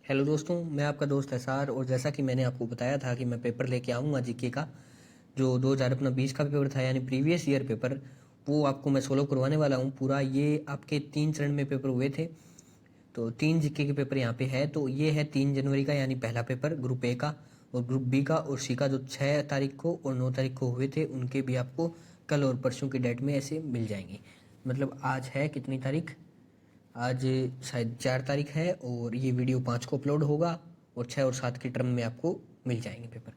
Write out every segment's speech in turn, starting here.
Hello दोस्तों, मैं आपका दोस्त एसार। और जैसा कि मैंने आपको बताया था कि मैं पेपर लेके आऊँगा जीके का, जो 2020 का पेपर था यानी प्रीवियस ईयर पेपर, वो आपको मैं सोलो करवाने वाला हूँ पूरा। ये आपके 3 चरण में पेपर हुए थे, तो 3 जीके के पेपर यहाँ पे है। तो ये है 3 जनवरी का यानी पहला पेपर ग्रुप ए का, और ग्रुप बी का और सी का जो 6 तारीख को और 9 तारीख को हुए थे, उनके भी आपको कल और परसों की डेट में ऐसे मिल जाएंगे। मतलब आज है कितनी तारीख? आज शायद 4 तारीख है, और ये वीडियो 5 को अपलोड होगा, और 6 और 7 के टर्म में आपको मिल जाएंगे पेपर।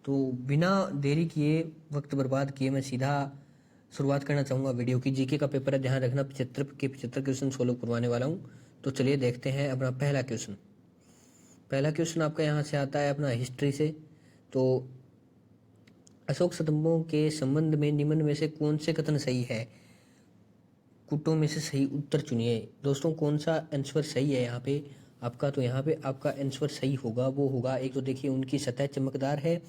तो बिना देरी किए, वक्त बर्बाद किए, मैं सीधा शुरुआत करना चाहूँगा वीडियो की। जीके का पेपर है, ध्यान रखना 75 के 75 क्वेश्चन सोल्व करवाने वाला हूँ। तो चलिए देखते हैं अपना पहला क्वेश्चन। पहला क्वेश्चन आपका यहाँ से आता है अपना हिस्ट्री से। तो अशोक स्तंभों के संबंध में निम्न में से कौन से कथन सही है? कुटों में से सही उत्तर चुनिए। दोस्तों, कौन सा आंसर सही है यहाँ पे आपका? तो यहाँ पे आपका आंसर सही होगा, वो होगा एक तो देखिए उनकी सतह चमकदार है,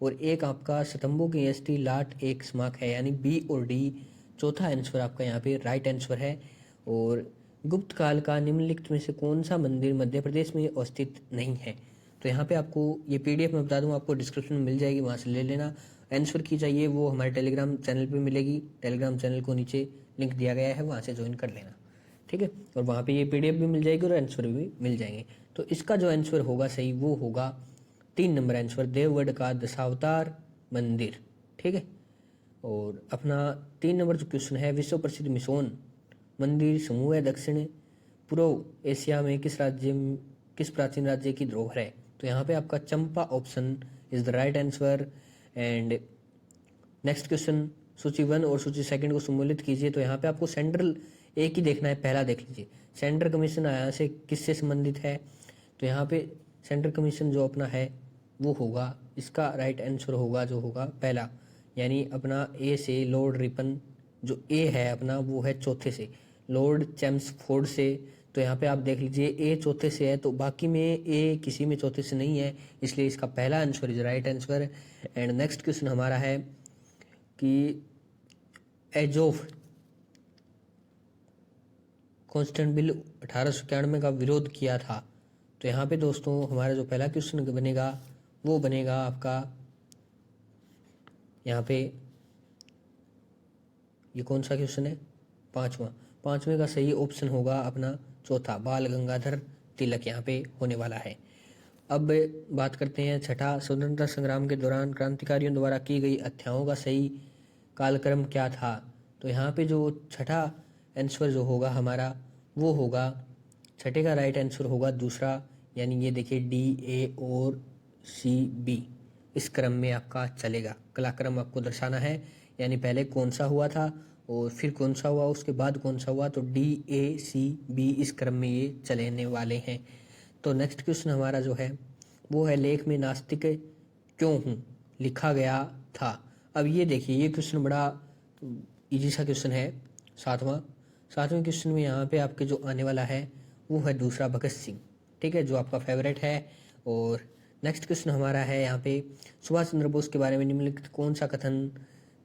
और एक आपका स्तंभों की एसटी लाट एक स्मारक है, यानी बी और डी। चौथा आंसर आपका यहाँ पे राइट आंसर है। और गुप्त काल का निम्नलिखित में से कौन सा मंदिर मध्य प्रदेश में अवस्थित नहीं है? तो यहाँ पे आपको ये पीडीएफ मैं बता दूँ, आपको डिस्क्रिप्शन में मिल जाएगी, वहाँ से ले लेना। आंसर की चाहिए वो हमारे टेलीग्राम चैनल पे मिलेगी। टेलीग्राम चैनल को नीचे लिंक दिया गया है, वहाँ से ज्वाइन कर लेना, ठीक है। और वहाँ पे ये पीडीएफ भी मिल जाएगी और आंसर भी मिल जाएंगे। तो इसका जो आंसर होगा सही, वो होगा 3 नंबर आंसर, देवगढ़ का दशावतार मंदिर, ठीक है। और अपना 3 नंबर जो क्वेश्चन है, विश्व प्रसिद्ध मिसोन मंदिर समूह दक्षिण पूर्व एशिया में किस प्राचीन राज्य की धरोहर है? तो यहाँ पे आपका Champa option is the right answer. And next question, सूची 1 और सूची 2 को सम्मिलित कीजिए। तो यहाँ पे आपको सेंट्रल एक ही देखना है, पहला देख लीजिए। सेंट्रल कमीशन यहाँ से किससे संबंधित है? तो यहाँ पे सेंट्रल कमीशन जो अपना है वो होगा, इसका राइट आंसर होगा जो होगा पहला, यानी अपना ए से लॉर्ड रिपन। जो ए है अपना वो है चौथे से, लॉर्ड चैम्सफोर्ड से। तो यहाँ पे आप देख लीजिए ए चौथे से है, तो बाकी में ए किसी में चौथे से नहीं है, इसलिए इसका पहला answer is right answer. And next question हमारा है कि एजोफ कॉन्स्टेंटिनोपल 1891 का विरोध किया था। तो यहाँ पे दोस्तों हमारा जो पहला क्वेश्चन बनेगा वो बनेगा आपका यहाँ पे, ये कौन सा क्वेश्चन है? पांचवें का सही ऑप्शन होगा अपना चौथा, बाल गंगाधर तिलक यहाँ पे होने वाला है। अब बात करते हैं छठा, स्वतंत्रता संग्राम के दौरान क्रांतिकारियों द्वारा की गई हत्याओं का सही कालक्रम क्या था? तो यहाँ पे जो छठा आंसर जो होगा हमारा वो होगा, छठे का राइट आंसर होगा दूसरा, यानी ये देखिए डी, ए और सी, बी, इस क्रम में आपका चलेगा। कलाक्रम आपको दर्शाना है, यानी पहले कौन सा हुआ था और फिर कौन सा हुआ, उसके बाद कौन सा हुआ। तो डी, ए, सी, बी, इस क्रम में ये चलने वाले हैं। तो नेक्स्ट क्वेश्चन हमारा जो है वो है, लेख में नास्तिक क्यों हूँ लिखा गया था। अब ये देखिए ये क्वेश्चन बड़ा इजी सा क्वेश्चन है। सातवें क्वेश्चन में यहाँ पे आपके जो आने वाला है वो है दूसरा, भगत सिंह, ठीक है, जो आपका फेवरेट है। और नेक्स्ट क्वेश्चन हमारा है यहाँ पे, सुभाष चंद्र बोस के बारे में निम्नलिखित कौन सा कथन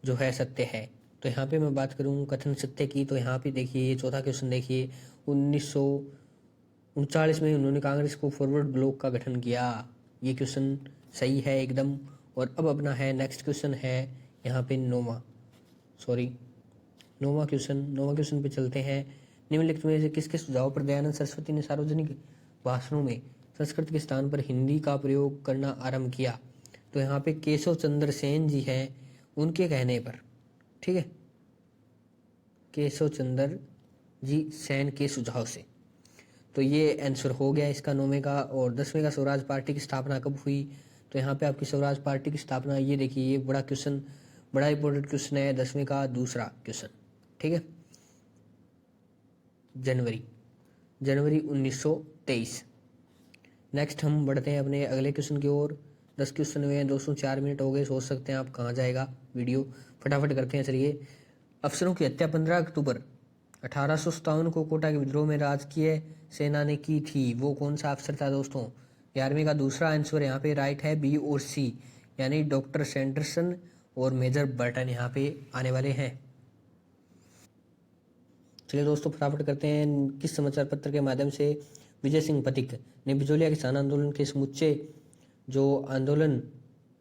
जो है सत्य है? तो यहाँ पे मैं बात करूँ कथन सत्य की, तो यहाँ पे देखिए ये चौथा क्वेश्चन देखिए, 1939 में उन्होंने कांग्रेस को फॉरवर्ड ब्लॉक का गठन किया। ये क्वेश्चन सही है एकदम। और अब अपना है नेक्स्ट क्वेश्चन है यहाँ पे नौवां क्वेश्चन पे चलते हैं। निम्नलिखित में से किसके सुझाव पर दयानंद सरस्वती ने सार्वजनिक भाषणों में संस्कृत के स्थान पर हिंदी का प्रयोग करना आरंभ किया? तो यहाँ पे केशव चंद्र सेन जी हैं, उनके कहने पर, ठीक है, केशव चंद्र जी सेन के सुझाव से। तो ये आंसर हो गया इसका 9वें का। और 10वें का, स्वराज पार्टी की स्थापना कब हुई? तो यहाँ पे आपकी स्वराज पार्टी की स्थापना, ये देखिए ये बड़ा क्वेश्चन, बड़ा इंपॉर्टेंट क्वेश्चन है, 10वें का दूसरा क्वेश्चन, ठीक है, जनवरी 1923। नेक्स्ट हम बढ़ते हैं अपने अगले क्वेश्चन की ओर। 10 क्वेश्चन हुए हैं दोस्तों, 4 मिनट हो गए, सोच सकते हैं आप कहाँ जाएगा वीडियो, फटाफट करते हैं चलिए। अफसरों की हत्या 15 अक्टूबर 1857 को कोटा के विद्रोह में राजकीय सेना ने की थी, वो कौन सा अफसर था दोस्तों? 11वें का दूसरा आंसर यहाँ पे राइट है, बी और सी, यानी डॉक्टर सैंडरसन और मेजर बर्टन यहाँ पे आने वाले हैं। चलिए दोस्तों फटाफट करते हैं, किस समाचार पत्र के माध्यम से विजय सिंह पथिक ने बिचौलिया किसान आंदोलन के समुच्चय जो आंदोलन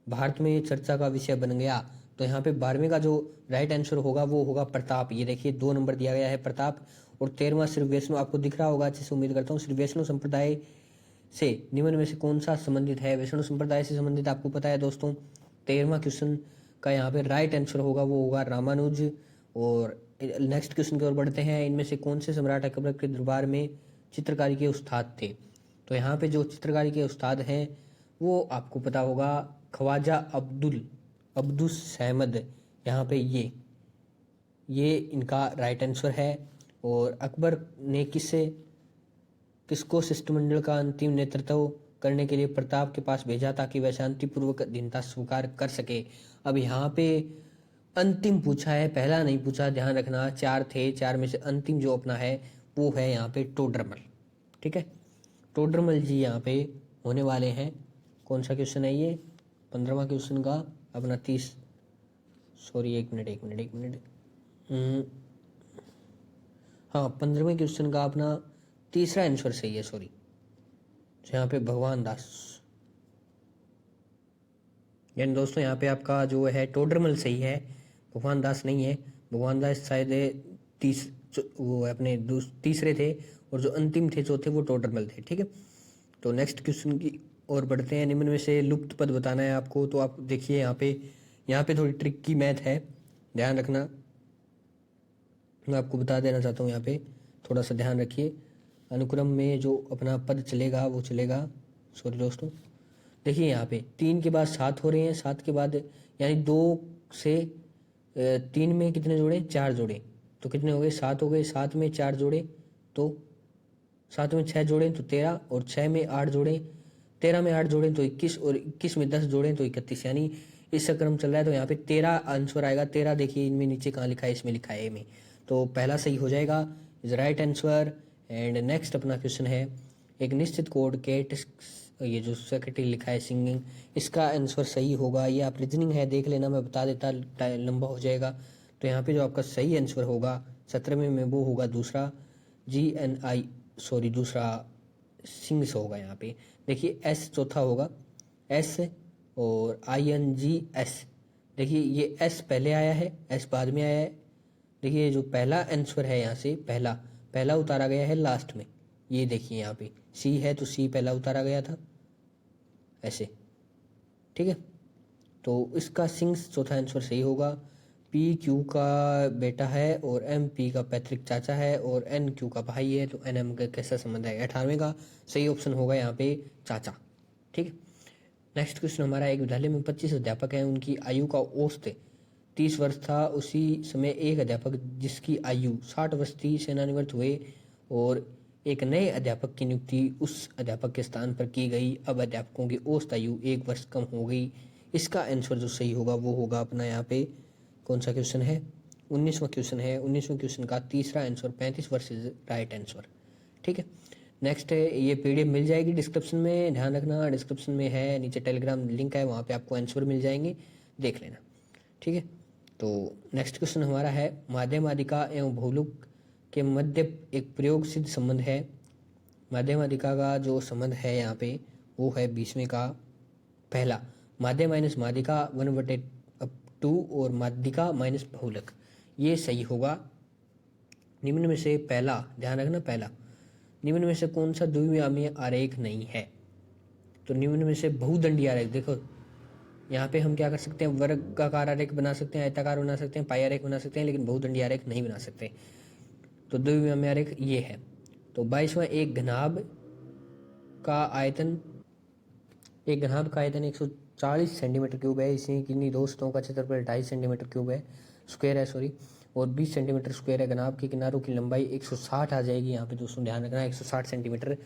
भारत में चर्चा का विषय बन गया। तो यहाँ पे 12वें का जो राइट आंसर होगा वो होगा प्रताप। ये देखिए 2 नंबर दिया गया है प्रताप। और 13वां श्री वैष्णव, आपको दिख रहा होगा अच्छे से उम्मीद करता हूँ। श्री वैष्णव संप्रदाय से निम्न में से कौन सा संबंधित है? वैष्णव संप्रदाय से संबंधित आपको पता है दोस्तों। 13वां क्वेश्चन का यहाँ पे राइट आंसर होगा वो होगा रामानुज। और नेक्स्ट क्वेश्चन की ओर बढ़ते हैं। इनमें से कौन से सम्राट अकबर के दरबार में चित्रकारी के उस्ताद थे? तो यहाँ पे जो चित्रकारी के उस्ताद हैं वो आपको पता होगा ख्वाजा अब्दुस अहमद। यहाँ पे ये इनका राइट आंसर है। और अकबर ने किसको शिष्टमंडल का अंतिम नेतृत्व करने के लिए प्रताप के पास भेजा ताकि वह शांतिपूर्वक अधीनता स्वीकार कर सके? अब यहाँ पे अंतिम पूछा है, पहला नहीं पूछा, ध्यान रखना। 4 थे, 4 में से अंतिम जो अपना है वो है यहाँ पे टोडरमल। ठीक है, टोडरमल जी यहाँ पे होने वाले हैं। कौन सा क्वेश्चन है ये? 15वां क्वेश्चन का अपना 30, सॉरी एक मिनट। हाँ, 15वें क्वेश्चन का अपना तीसरा आंसर सही है, सॉरी। यहाँ पे भगवान दास, यानी दोस्तों यहाँ पे आपका जो है टोडरमल सही है, भगवान दास नहीं है। भगवान दास शायद वो अपने तीसरे थे और जो अंतिम थे चौथे वो टोडरमल थे। ठीक है, तो नेक्स्ट क्वेश्चन की ओर बढ़ते हैं। निम्न में से लुप्त पद बताना है आपको। तो आप देखिए यहाँ पे थोड़ी ट्रिक की मैथ है, ध्यान रखना। मैं आपको बता देना चाहता हूँ, यहाँ पे थोड़ा सा ध्यान रखिए। अनुक्रम में जो अपना पद चलेगा वो चलेगा, सॉरी दोस्तों। देखिए यहाँ पे 3 के बाद 7 हो रहे हैं, 7 के बाद यानी 2 से 3 में कितने जोड़े? 4 जोड़े, तो कितने हो गए? 7 हो गए। 7 में 4 जोड़े तो 7 में 6 जोड़े तो 13, और 6 में 8 जोड़े, 13 में 8 जोड़े तो 21, और 21 में 10 जोड़े तो 31, यानी इसका क्रम चल रहा है। तो यहाँ पे 13 आंसर आएगा। 13 देखिए इनमें नीचे कहाँ लिखा है? इसमें लिखा है में, तो पहला सही हो जाएगा, is right answer. And next अपना क्वेश्चन है, एक निश्चित कोड कैट, ये जो सेक्रेटरी लिखा है सिंगिंग, इसका आंसर सही होगा। ये आप रीजनिंग है देख लेना, मैं बता देता, लंबा हो जाएगा। तो यहाँ पे जो आपका सही आंसर होगा 17वें में वो होगा दूसरा दूसरा सिंग्स होगा। यहाँ पे देखिए एस चौथा होगा, एस और INGS। देखिए ये एस पहले आया है, एस बाद में आया है। देखिए जो पहला आंसर है यहाँ से पहला उतारा गया है लास्ट में। ये देखिए यहाँ पे सी है तो सी पहला उतारा गया था ऐसे। ठीक है, तो इसका सिंग्स चौथा आंसर सही होगा। PQ का बेटा है और MP का पैतृक चाचा है और NQ का भाई है, तो NM का कैसा संबंध है? 18वें का सही ऑप्शन होगा यहाँ पे चाचा। ठीक है, नेक्स्ट क्वेश्चन हमारा, एक विद्यालय में 25 अध्यापक हैं, उनकी आयु का औसत 30 वर्ष था। उसी समय एक अध्यापक जिसकी आयु 60 वर्ष थी सेवानिवृत्त हुए और एक नए अध्यापक की नियुक्ति उस अध्यापक के स्थान पर की गई। अब अध्यापकों की औसत आयु 1 वर्ष कम हो गई। इसका आंसर जो सही होगा वो होगा अपना यहाँ पे कौन सा क्वेश्चन है? 19वां क्वेश्चन है। 19वें क्वेश्चन का तीसरा आंसर 35 वर्ष इज राइट आंसर। ठीक है, नेक्स्ट है, ये PDF मिल जाएगी डिस्क्रिप्शन में, ध्यान रखना डिस्क्रिप्शन में है, नीचे टेलीग्राम लिंक है, वहाँ पे आपको आंसर मिल जाएंगे, देख लेना। ठीक है, तो नेक्स्ट क्वेश्चन हमारा है, माध्यमादिका एवं भौलुक के मध्य एक प्रयोग सिद्ध संबंध है। माध्यमादिका का जो संबंध है यहाँ पे वो है 20वें का पहला, माध्य माइनस माध्यिका 1/2 और माध्यिका माइनस भौलक। ये सही होगा। निम्न में से पहला, ध्यान रखना पहला, निम्न में से कौन सा द्विआमीय आरेख नहीं है? तो निम्न में से बहुदंडी आरेख, देखो यहाँ पे हम क्या कर सकते हैं? वर्गाकार आरेख बना सकते हैं, आयताकार बना सकते हैं, पाई आरेख बना सकते हैं, लेकिन बहुदंडी आरेख नहीं बना सकते। तो द्विआमीय आरेख ये है। तो 22वां, एक घनाभ का आयतन 140 सेंटीमीटर क्यूब है। इसी किन्हीं दोस्तों का क्षेत्रफल 2.5 सेंटीमीटर क्यूब है, स्क्वायर है सॉरी, और 20 सेंटीमीटर स्क्वायर है। घनाभ के किनारों की लंबाई 160 आ जाएगी। यहाँ पे दोस्तों ध्यान रखना 160 सेंटीमीटर,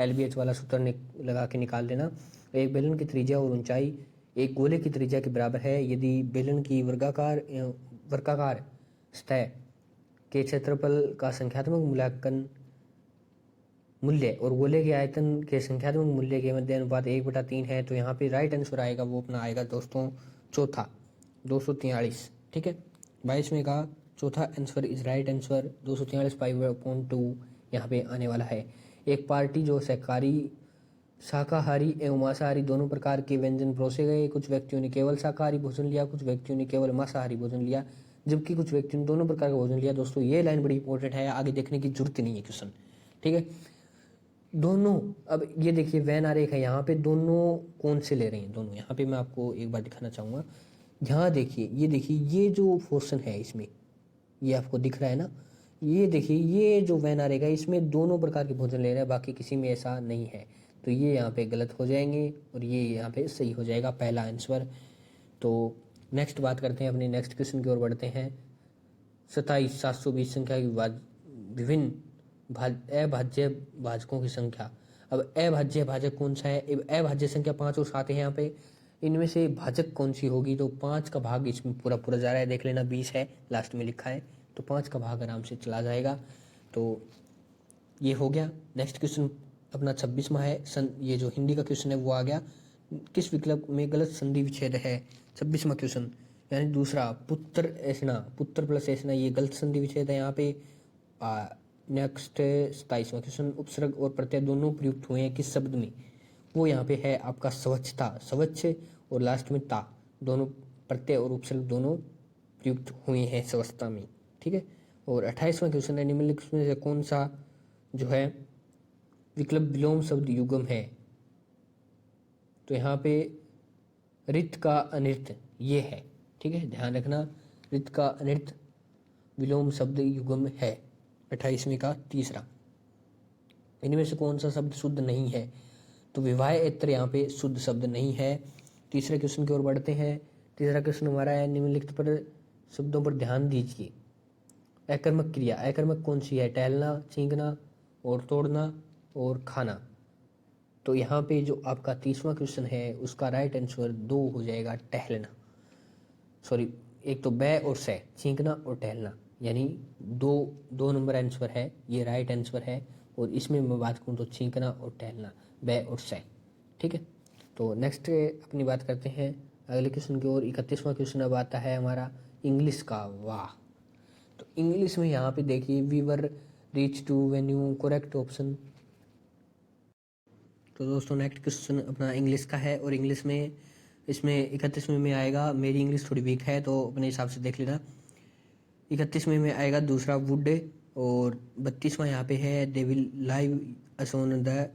LBH वाला सूत्र लगा के निकाल देना। एक बेलन की त्रिज्या और ऊंचाई एक गोले की त्रिज्या के बराबर है यदि बेलन की वर्गाकार सतह के क्षेत्रफल का संख्यात्मक मूल्यांकन मूल्य और गोले के आयतन के संख्यात्मक मूल्य के मध्य अनुपात 1/3 है। तो यहाँ पे राइट आंसर आएगा वो अपना आएगा दोस्तों चौथा, 243। ठीक है, 22वें का चौथा आंसर इज राइट आंसर 243 5/2 यहाँ पे आने वाला है। एक पार्टी जो शाकाहारी एवं मांसाहारी दोनों प्रकार के व्यंजन परोसे गए। कुछ व्यक्तियों ने केवल शाकाहारी भोजन लिया, कुछ व्यक्तियों ने केवल मांसाहारी भोजन लिया, जबकि कुछ व्यक्तियों ने दोनों प्रकार का भोजन लिया। दोस्तों ये लाइन बड़ी इंपॉर्टेंट है, आगे देखने की जरूरत नहीं है क्वेश्चन, ठीक है। दोनों, अब ये देखिए वैन आरेख है, यहाँ पे दोनों कौन से ले रहे हैं, दोनों। यहाँ पे मैं आपको एक बार दिखाना चाहूँगा, यहाँ देखिए, ये देखिए, ये जो पोर्शन है इसमें, ये आपको दिख रहा है ना, ये देखिए, ये जो वैन आरेख है इसमें दोनों प्रकार के भोजन ले रहे हैं, बाकी किसी में ऐसा नहीं है। तो ये यहाँ पे गलत हो जाएंगे और ये यहाँ पे सही हो जाएगा, पहला आंसर। तो नेक्स्ट बात करते हैं, अपने नेक्स्ट क्वेश्चन की ओर बढ़ते हैं। 27,720 संख्या की विभिन्न अभाज्य भाजकों की संख्या। अब अभाज्य भाजक कौन सा है? अभाज्य संख्या 5 और 7 है यहाँ पे, इनमें से भाजक कौन सी होगी? तो 5 का भाग इसमें पूरा पूरा जा रहा है, देख लेना, 20 है लास्ट में लिखा है, तो 5 का भाग आराम से चला जाएगा। तो ये हो गया। नेक्स्ट क्वेश्चन अपना 26वां है, ये जो हिंदी का क्वेश्चन है वो आ गया, किस विकल्प में गलत संधि विच्छेद है? 26वां क्वेश्चन, यानी दूसरा, पुत्र ऐसना, पुत्र प्लस ऐसना, ये गलत संधि विच्छेद है यहाँ पे। नेक्स्ट 27वां क्वेश्चन, उपसर्ग और प्रत्यय दोनों प्रयुक्त हुए हैं किस शब्द में? वो यहाँ पे है आपका स्वच्छता, स्वच्छ और लास्ट में ता, दोनों प्रत्यय और उपसर्ग दोनों प्रयुक्त हुए हैं स्वच्छता में, ठीक है। और 28वां क्वेश्चन है, निम्नलिखित में से कौन सा जो है विकल्प विलोम शब्द युग्म है? तो यहाँ पे रित का अनिर्त ये है, ठीक है, ध्यान रखना, रित का अनिर्त विलोम शब्द युग्म है 28वें का तीसरा। इनमें से कौन सा शब्द शुद्ध नहीं है? तो विवाह एत्र यहाँ पे शुद्ध शब्द नहीं है। तीसरे क्वेश्चन की ओर बढ़ते हैं। तीसरा क्वेश्चन हमारा है, निम्नलिखित पर शब्दों पर ध्यान दीजिए। अकर्मक क्रिया, अकर्मक कौन सी है? टहलना, छींकना और तोड़ना और खाना। तो यहाँ पे जो आपका 30वां क्वेश्चन है उसका राइट आंसर 2 हो जाएगा, टहलना। सॉरी, एक तो बै और से, छींकना और टहलना, यानी 2 नंबर आंसर है, ये राइट आंसर है। और इसमें मैं बात करूँ तो छींकना और टहलना, बै और से, ठीक है। तो नेक्स्ट अपनी बात करते हैं अगले क्वेश्चन की ओर। 31वां क्वेश्चन अब आता है हमारा इंग्लिश का। वाह, तो इंग्लिश में यहाँ पे देखिए, we were reach to venue, correct option. तो दोस्तों नेक्स्ट क्वेश्चन अपना इंग्लिश का है, और इंग्लिश में इसमें 31वें में आएगा, मेरी इंग्लिश थोड़ी वीक है तो अपने हिसाब से देख लेना। 31वें में आएगा दूसरा वुड, और 32वां यहाँ पे है they will live us on the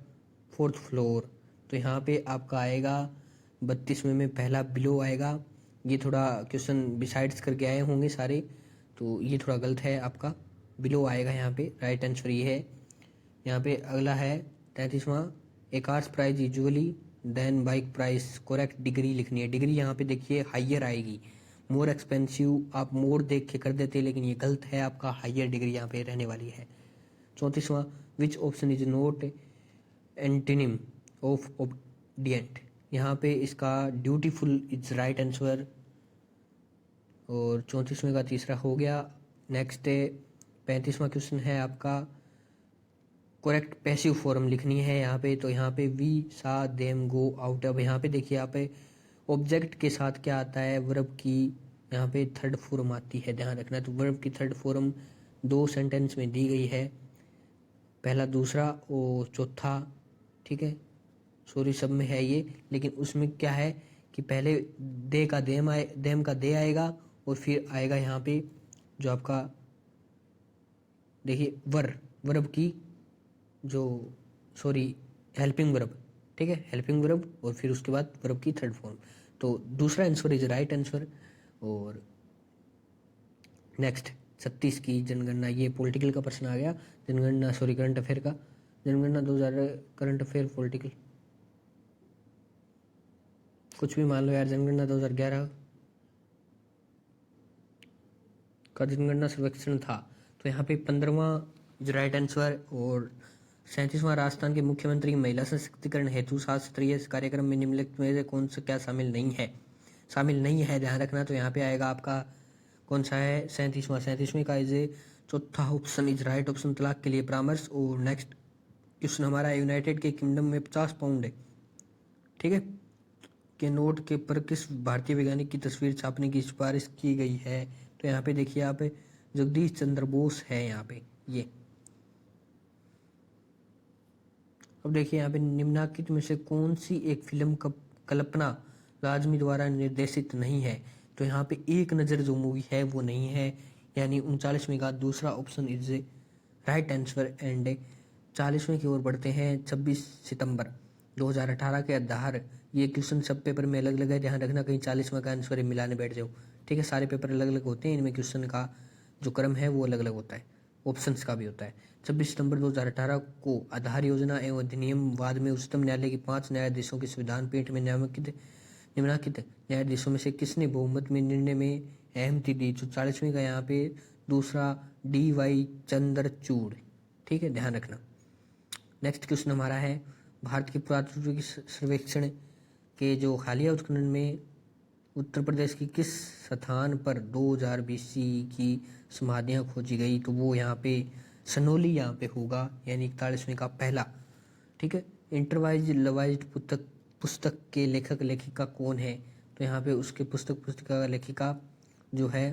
4th floor. तो यहाँ पे आपका आएगा 32वें में पहला बिलो आएगा। ये थोड़ा क्वेश्चन बिसाइड्स करके आए होंगे सारे, तो ये थोड़ा गलत है आपका, बिलो आएगा यहाँ पे, राइट आंसर ये है। यहाँ पे अगला है 33वां, a car's price usually than bike price, correct degree लिखनी है। डिग्री यहाँ पे देखिए हाइयर आएगी, मोर एक्सपेंसिव आप मोर देख के कर देते, लेकिन ये गलत है, आपका हाइयर डिग्री यहाँ पे रहने वाली है। 34वां, which option is not antonym of obedient, यहाँ पे इसका ड्यूटीफुल इज राइट आंसर। और 34वें का तीसरा हो गया। नेक्स्ट 35वां क्वेश्चन है आपका, करेक्ट पैसिव फॉर्म लिखनी है यहाँ पे। तो यहाँ पे we saw them go out. अब यहाँ पे देखिए, यहाँ पे ऑब्जेक्ट के साथ क्या आता है, वर्ब की यहाँ पे थर्ड फॉर्म आती है, ध्यान रखना। तो वर्ब की थर्ड फॉर्म 2 सेंटेंस में दी गई है, पहला, दूसरा और चौथा, ठीक है। सॉरी, सब में है ये, लेकिन उसमें क्या है कि पहले दे का देम का दे आएगा, और फिर आएगा यहाँ पे जो आपका देखिए वर्ब की जो, सॉरी, हेल्पिंग वर्ब, ठीक है, हेल्पिंग वर्ब, और फिर उसके बाद वर्ब की थर्ड फॉर्म। तो दूसरा आंसर इज राइट आंसर। और नेक्स्ट 36 की जनगणना, ये पॉलिटिकल का प्रश्न आ गया, जनगणना, सॉरी, करंट अफेयर का, जनगणना 2000, करंट अफेयर, पॉलिटिकल, कुछ भी मान लो यार। जनगणना 2011 का जनगणना सर्वेक्षण था। तो यहाँ पे 15वां जो राइट आंसर। और 37वां, राजस्थान के मुख्यमंत्री की महिला सशक्तिकरण हेतु शास्त्रीय कार्यक्रम में निम्नलिखित में से कौन सा क्या शामिल नहीं है? शामिल नहीं है, ध्यान रखना। तो यहाँ पे आएगा आपका कौन सा है, 37वें का इज चौथा ऑप्शन इज राइट ऑप्शन, तलाक के लिए परामर्श। और नेक्स्ट क्वेश्चन हमारा, यूनाइटेड के किंगडम में 50 पाउंड, ठीक है, के नोट के पर किस भारतीय वैज्ञानिक की तस्वीर छापने की सिफारिश की गई है? तो यहाँ पे देखिए, यहाँ पे जगदीश चंद्र बोस है यहाँ पे, ये अब देखिए यहाँ पे निम्नलिखित में से कौन सी एक फिल्म कल्पना लाजमी द्वारा निर्देशित नहीं है? तो यहाँ पे एक नज़र जो मूवी है वो नहीं है, यानी 39वें का दूसरा option is right answer. And 40वें की ओर बढ़ते हैं। 26 सितंबर 2018 के आधार, ये क्वेश्चन सब पेपर में अलग अलग है, ध्यान रखना कहीं 40वां का आंसर मिलाने बैठ जाओ। ठीक है, सारे पेपर अलग अलग होते हैं, इनमें क्वेश्चन का जो क्रम है वो अलग अलग होता है, ऑप्शंस का भी होता है। 26 सितंबर 2018 को आधार योजना एवं अधिनियम बाद में उच्चतम न्यायालय की 5 न्यायाधीशों की संविधान पीठ में निम्नलिखित न्यायाधीशों में से किसने बहुमत में निर्णय में अहमति दी? तो 40वें का यहाँ पे दूसरा DY चंद्रचूड़। ठीक है, ध्यान रखना। नेक्स्ट क्वेश्चन हमारा है, भारत के पुरातत्व सर्वेक्षण के जो हालिया उत्खनन में उत्तर प्रदेश की किस स्थान पर 2020 की समाधियाँ खोजी गई? तो वो यहाँ पे सनोली यहाँ पे होगा, यानी 41वें का पहला। ठीक है, इंटरवाइज लवाइज पुस्तक के लेखक लेखिका कौन है? तो यहाँ पे उसके पुस्तिका लेखिका जो है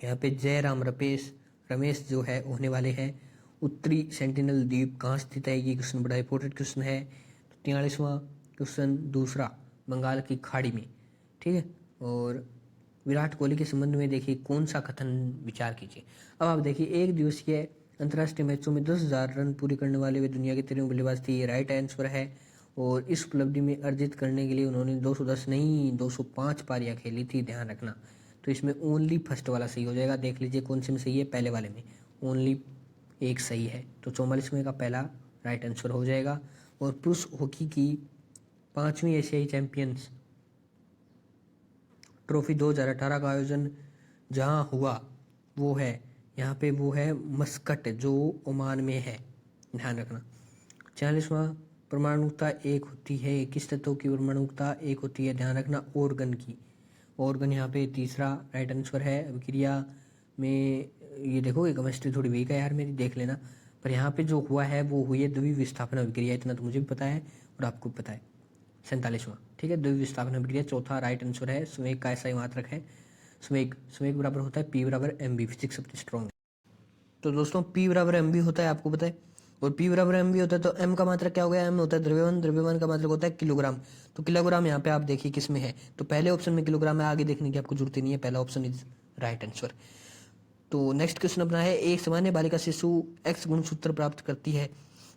यहाँ पे जयराम रमेश जो है होने वाले हैं। उत्तरी सेंटिनल द्वीप कहाँ स्थित है? ये क्वेश्चन बड़ा इंपॉर्टेंट क्वेश्चन है। तो 43वां क्वेश्चन दूसरा, बंगाल की खाड़ी में। ठीक है, और विराट कोहली के संबंध में देखिए कौन सा कथन विचार कीजिए। अब आप देखिए, एक दिवसीय अंतर्राष्ट्रीय मैचों में 10,000 रन पूरी करने वाले वे दुनिया के 13वें बल्लेबाज थे, ये राइट आंसर है। और इस उपलब्धि में अर्जित करने के लिए उन्होंने 210 नहीं 205 पारियां खेली थी, ध्यान रखना। तो इसमें ओनली फर्स्ट वाला सही हो जाएगा, देख लीजिए कौन से में सही है। पहले वाले में ओनली एक सही है, तो 44वें का पहला राइट आंसर हो जाएगा। और पुरुष हॉकी की 5वीं एशियाई चैंपियंस ट्रॉफी 2018 का आयोजन जहां हुआ वो है यहाँ पे, वो है मस्कट जो ओमान में है, ध्यान रखना। 46वां, परमाणुकता एक होती है, किस तत्व की परमाणुकता एक होती है? ध्यान रखना, ऑर्गन की। ऑर्गन यहाँ पे तीसरा राइट आंसर है। अभिक्रिया में ये देखो, केमिस्ट्री थोड़ी वीक है यार मेरी, देख लेना। पर यहाँ पे जो हुआ है वो हुई है द्वितीय विस्थापन अभिक्रिया, इतना तो मुझे भी पता है और आपको भी पता है। 47वां, ठीक है, द्वितीय विस्थापन अभिक्रिया चौथा राइट आंसर है। संवेग का ऐसा ही मात्रक है, संवेग बराबर होता है P बराबर mv, फिजिक्स सबसे स्ट्रॉन्ग है। तो दोस्तों P बराबर mv होता है, आपको पता है। और P बराबर mv होता है तो m का मात्रक क्या हो गया? m होता है द्रव्यमान, द्रव्यमान का मात्रक होता है किलोग्राम। तो किलोग्राम यहाँ पे आप देखिए किस में है, तो पहले ऑप्शन में किलोग्राम है, आगे देखने की आपको जरूरत ही नहीं है, पहला ऑप्शन इज राइट आंसर। तो नेक्स्ट क्वेश्चन अपना है, एक सामान्य बालिका शिशु x गुणसूत्र प्राप्त करती है।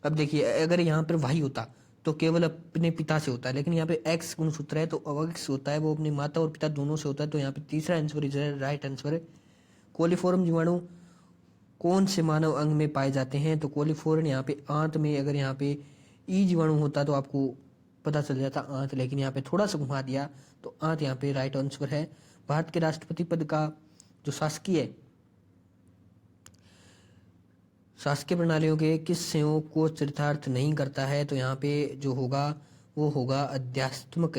अब देखिए, अगर यहाँ पर y होता तो केवल अपने पिता से होता है, लेकिन यहाँ पे x गुणसूत्र है तो x होता है वो अपनी माता और पिता दोनों से होता है। तो यहाँ पे तीसरा आंसर इज राइट आंसर है। कोलिफॉर्म जीवाणु कौन से मानव अंग में पाए जाते हैं? तो कोलिफॉर्म यहाँ पे आंत में, अगर यहाँ पे ई जीवाणु होता तो आपको पता चल जाता आंत, लेकिन यहाँ पे थोड़ा सा घुमा दिया तो आंत यहाँ पे राइट आंसर है। भारत के राष्ट्रपति पद का जो शासकीय प्रणालियों के किस संयोग को चरितार्थ नहीं करता है? तो यहाँ पे जो होगा वो होगा अध्यात्मक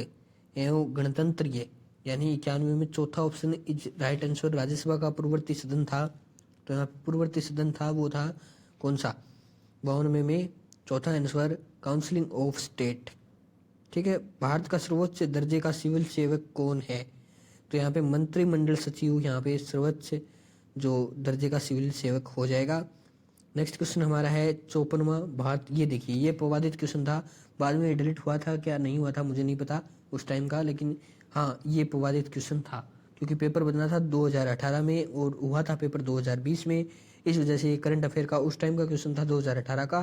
एवं गणतंत्रीय, यानी 91 में चौथा option is right answer. Rajya Sabha का पूर्ववर्ती सदन था, तो यहाँ पूर्ववर्ती सदन था वो था कौन सा? 92 में चौथा आंसर काउंसिलिंग ऑफ स्टेट। ठीक है, भारत का सर्वोच्च दर्जे का सिविल सेवक कौन है? तो यहाँ पे मंत्रिमंडल सचिव यहाँ पे सर्वोच्च जो दर्जे का सिविल सेवक हो जाएगा। नेक्स्ट क्वेश्चन हमारा है 54वां, भारत। ये देखिए, ये प्रवादित क्वेश्चन था, बाद में डिलीट हुआ था क्या नहीं हुआ था मुझे नहीं पता उस टाइम का, लेकिन हाँ ये प्रवादित क्वेश्चन था क्योंकि पेपर बदला था 2018 में और हुआ था पेपर 2020 में, इस वजह से करंट अफेयर का उस टाइम का क्वेश्चन था 2018 का।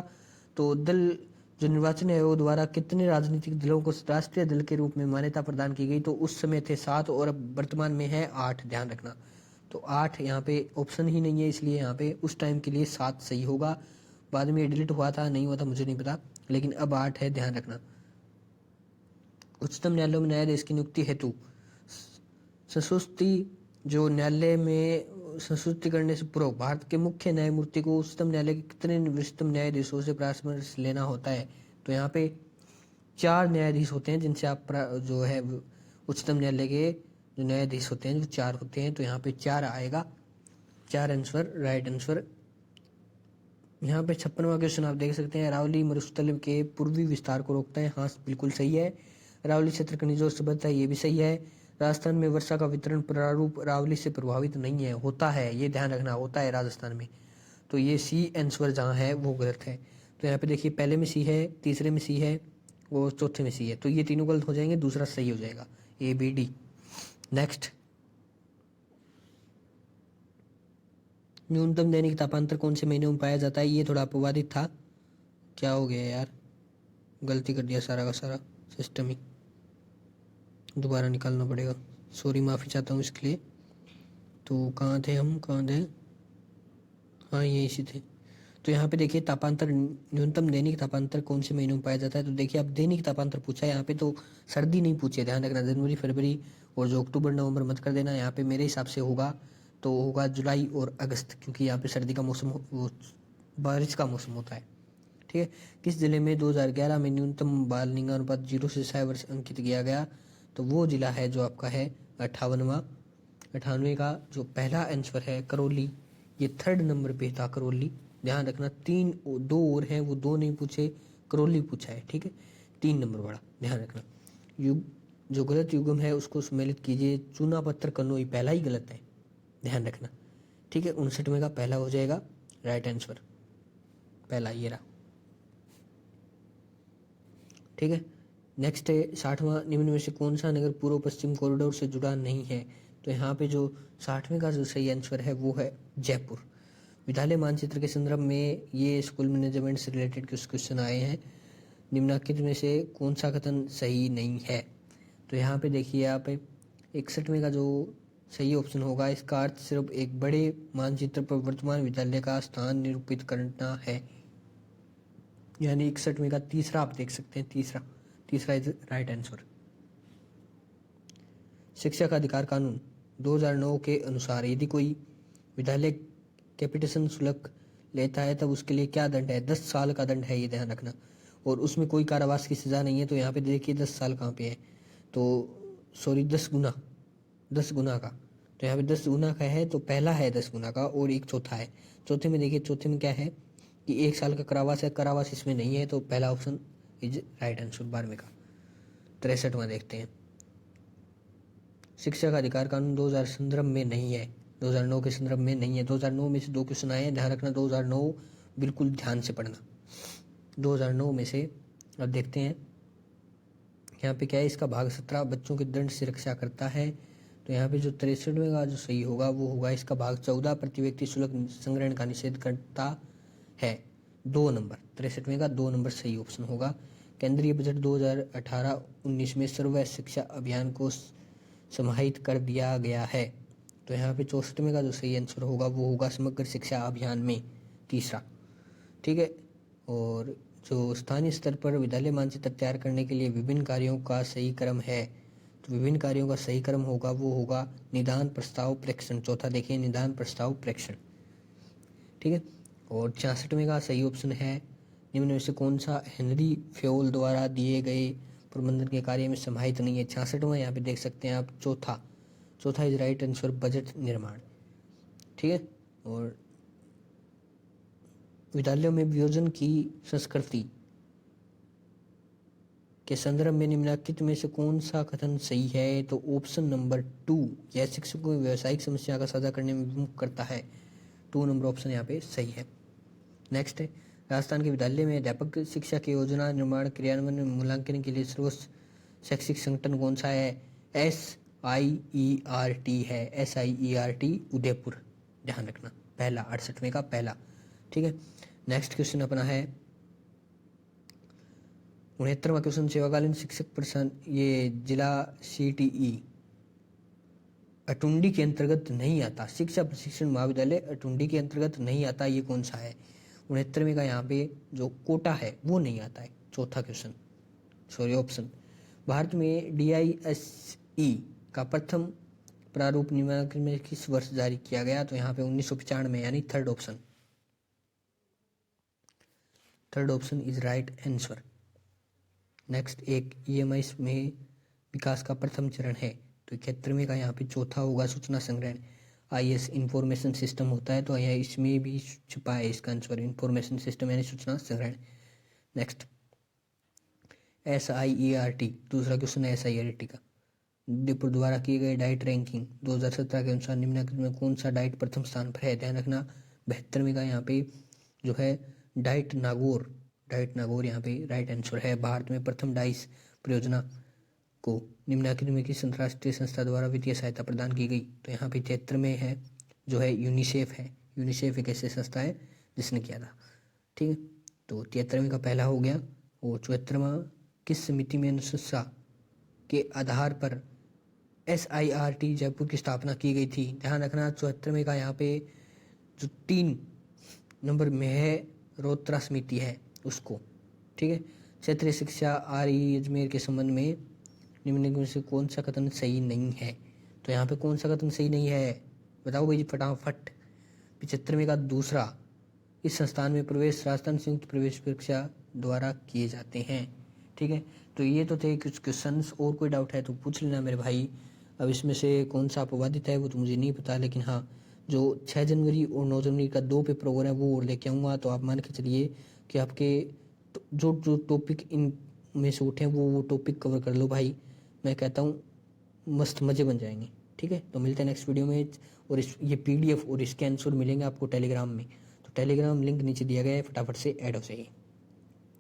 तो दल जो निर्वाचन आयोग द्वारा कितने राजनीतिक दलों को राष्ट्रीय दल के रूप में मान्यता प्रदान की गई? तो उस समय थे 7 और अब वर्तमान में है 8, ध्यान रखना। तो 8 यहाँ पे ऑप्शन ही नहीं है, इसलिए यहाँ पे उस टाइम के लिए 7 सही होगा। बाद में डिलीट हुआ था नहीं हुआ था मुझे नहीं पता, लेकिन अब 8 है, ध्यान रखना। उच्चतम न्यायालय में न्यायाधीश की नियुक्ति हेतु संस्तुति जो न्यायालय में संस्तुति करने से पूर्व भारत के मुख्य न्यायमूर्ति को उच्चतम न्यायालय के कितने वरिष्ठतम न्यायाधीशों से परामर्श लेना होता है? तो यहाँ पे 4 न्यायाधीश होते हैं जिनसे आप जो है उच्चतम न्यायालय के जो न्यायाधीश होते हैं जो 4 होते हैं, तो यहाँ पे 4 आएगा, 4 आंसर राइट आंसर। यहाँ पे 56वां क्वेश्चन आप देख सकते हैं, अरावली मरुस्थल के पूर्वी विस्तार को रोकता है। हाँ बिल्कुल सही है, अरावली क्षेत्र खनिजों से बचता है, ये भी सही है। राजस्थान में वर्षा का वितरण प्रारूप अरावली से प्रभावित नहीं है, होता है, ये ध्यान रखना, होता है राजस्थान में। तो ये सी आंसर जहाँ है वो गलत है। तो यहाँ पे देखिए पहले में सी है, तीसरे में सी है और चौथे में सी है, तो ये तीनों गलत हो जाएंगे, दूसरा सही हो जाएगा, ए बी डी। नेक्स्ट, न्यूनतम दैनिक तापांतर कौन से महीने में पाया जाता है? ये थोड़ा अपवादित था, क्या हो गया यार, गलती कर दिया सारा का सारा सिस्टम ही, दोबारा निकालना पड़ेगा, सॉरी माफ़ी चाहता हूँ इसके लिए। तो कहाँ थे हम, कहाँ थे, हाँ ये इसी थे। तो यहाँ पे देखिए तापांतर, न्यूनतम दैनिक तापांतर कौन से महीनों में पाया जाता है? तो देखिए अब दैनिक तापांतर पूछा है यहाँ पे, तो सर्दी नहीं पूछे, ध्यान रखना, जनवरी फरवरी और जो अक्टूबर नवंबर मत कर देना, यहाँ पे मेरे हिसाब से होगा तो होगा जुलाई और अगस्त, क्योंकि यहाँ पे सर्दी का मौसम, वो बारिश का मौसम होता है। ठीक है। किस जिले में 2011 में न्यूनतम बाल लिंगानुपात 0 से 6 वर्ष अंकित किया गया? तो वो जिला है जो आपका है 98 का जो पहला आंसर है करौली, ये थर्ड नंबर पे था करौली। ध्यान रखना, दो और हैं, वो दो नहीं पूछे, करौली पूछा है। ठीक है, 3 नंबर वाला ध्यान रखना। युग, जो गलत युग्म है उसको सम्मिलित कीजिए। चूना पत्थर कन्नौई पहला ही गलत है, ध्यान रखना। ठीक है, 59वें का पहला हो जाएगा राइट आंसर, पहला ये रहा। ठीक है, नेक्स्ट है 60वां, निम्न में से कौन सा नगर पूर्व पश्चिम कॉरिडोर से जुड़ा नहीं है? तो यहाँ पे जो 60वें का जो सही आंसर है वो है जयपुर। विद्यालय मानचित्र के संदर्भ में ये स्कूल मैनेजमेंट से रिलेटेड कुछ क्वेश्चन आए हैं, निम्नलिखित में से कौन सा कथन सही नहीं है? तो यहाँ पे देखिए आप 61वें का जो सही ऑप्शन होगा, इसका अर्थ सिर्फ एक बड़े मानचित्र पर वर्तमान विद्यालय का स्थान निरूपित करना है। यानी 61वें का तीसरा आप देख सकते हैं, तीसरा इज राइट आंसर। शिक्षा का अधिकार कानून 2009 के अनुसार यदि कोई विद्यालय कैपिटेशन शुल्क लेता है तब उसके लिए क्या दंड है? 10 साल का दंड है, ये ध्यान रखना, और उसमें कोई कारावास की सजा नहीं है। तो यहाँ पे देखिए 10 साल कहाँ पे है, तो सॉरी 10 गुना का, तो यहाँ पे 10 गुना का है, तो पहला है 10 गुना का और एक चौथा है। चौथे में देखिए, चौथे में क्या है कि 1 साल का कारावास है, कारावास इसमें नहीं है, तो पहला ऑप्शन इज राइट आंसर 12वें का। 63वां देखते हैं, शिक्षा का अधिकार कानून 2000 संदर्भ में नहीं है, 2009 के संदर्भ में नहीं है। 2009 में से 2 क्वेश्चन आए हैं, ध्यान रखना, 2009 बिल्कुल ध्यान से पढ़ना, 2009 में से। अब देखते हैं यहाँ पे क्या है, इसका भाग 17 बच्चों के दंड से रक्षा करता है। तो यहाँ पे जो 63वें का जो सही होगा वो होगा इसका भाग 14 प्रति व्यक्ति शुल्क संग्रहण का निषेध करता है, 2 नंबर, 63वें का 2 नंबर सही ऑप्शन होगा। केंद्रीय बजट 2018-19 में सर्व शिक्षा अभियान को समाहित कर दिया गया है। तो यहाँ पे 64वें का जो सही आंसर होगा वो होगा समग्र शिक्षा अभियान में, तीसरा। ठीक है, और जो स्थानीय स्तर पर विद्यालय मानचित्र तैयार करने के लिए विभिन्न कार्यों का सही क्रम है, तो विभिन्न कार्यों का सही क्रम होगा वो होगा निदान, प्रस्ताव, प्रेक्षण। चौथा देखिए, निदान, प्रस्ताव, प्रेक्षण। ठीक है, और 66वें का सही ऑप्शन है निम्न में से कौन सा हेनरी फ्योल द्वारा दिए गए प्रबंधन के कार्य में समाहित नहीं है? 66वां यहाँ पे देख सकते हैं आप, चौथा इज राइट आंसर, बजट निर्माण। ठीक है, और विद्यालयों में वियोजन की संस्कृति के संदर्भ में निम्नलिखित में से कौन सा कथन सही है? तो ऑप्शन नंबर 2, यह शिक्षकों को व्यावसायिक समस्या का साझा करने में विमुख करता है, 2 नंबर ऑप्शन यहाँ पे सही है। नेक्स्ट है, राजस्थान के विद्यालय में अध्यापक शिक्षा की योजना निर्माण, क्रियान्वयन, मूल्यांकन के लिए सर्वोच्च शैक्षिक संगठन कौन सा है? SIERT है, SIERT उदयपुर, ध्यान रखना, पहला, 68वें का पहला। ठीक है, नेक्स्ट क्वेश्चन अपना है 69वां क्वेश्चन, सेवाकालीन शिक्षक प्रशासन, ये जिला CTE अटुंडी के अंतर्गत नहीं आता, शिक्षा प्रशिक्षण महाविद्यालय अटुंडी के अंतर्गत नहीं आता, ये कौन सा है? 69वें का यहाँ पे जो कोटा है वो नहीं आता है, चौथा क्वेश्चन, सॉरी ऑप्शन। भारत में DISE का प्रथम प्रारूप निम्नलिखित में किस वर्ष जारी किया गया? तो यहाँ पे 1995, यानी third option is right answer. Next, एक EMI में विकास का प्रथम चरण है, तो 71वें का यहाँ पे चौथा होगा, सूचना संग्रहण, IS इंफॉर्मेशन सिस्टम होता है, तो यहाँ इसमें भी छुपा है इसका आंसर, इंफॉर्मेशन सिस्टम यानी सूचना संग्रहण। नेक्स्ट, SIERT, दूसरा क्वेश्चन है SIERT का, उदयपुर द्वारा किए गए डाइट रैंकिंग 2017 के अनुसार निम्नलिखित में कौन सा डाइट प्रथम स्थान पर है? ध्यान रखना, 72वें का यहाँ पे जो है डाइट नागौर डाइट नागौर यहाँ पे राइट आंसर है। भारत में प्रथम डाइस परियोजना को निम्नलिखित में किस अंतर्राष्ट्रीय संस्था द्वारा वित्तीय सहायता प्रदान की गई? तो यहाँ पे 73 में है जो है यूनिसेफ है। यूनिसेफ एक ऐसी संस्था है जिसने किया था। ठीक है, तो 73वें का पहला हो गया। और 74वां किस समिति में अनुशंसा के आधार पर SIRT जयपुर की स्थापना की गई थी? ध्यान रखना 74वें का यहाँ पे जो 3 नंबर में है रोत्रा समिति है उसको। ठीक है, क्षेत्रीय शिक्षा RE अजमेर के संबंध में निम्नलिखित में से कौन सा कथन सही नहीं है? तो यहाँ पे कौन सा कथन सही नहीं है बताओ भाई फटाफट। 75वें का दूसरा, इस संस्थान में प्रवेश राजस्थान संयुक्त प्रवेश परीक्षा द्वारा किए जाते हैं। ठीक है, तो ये तो थे कुछ क्वेश्चंस। और कोई डाउट है तो पूछ लेना मेरे भाई। अब इसमें से कौन सा अपवादित है वो तो मुझे नहीं पता, लेकिन हाँ जो 6 जनवरी और 9 जनवरी का 2 पेपर हो रहा है वो लेके आऊँगा। तो आप मान के चलिए कि आपके जो जो टॉपिक इन में से उठे वो टॉपिक कवर कर लो भाई। मैं कहता हूँ मस्त मज़े बन जाएंगे। ठीक है, तो मिलते हैं नेक्स्ट वीडियो में। और ये PDF और इसके आंसर मिलेंगे आपको टेलीग्राम में। तो टेलीग्राम लिंक नीचे दिया गया है, फटाफट से ऐड हो जाइए।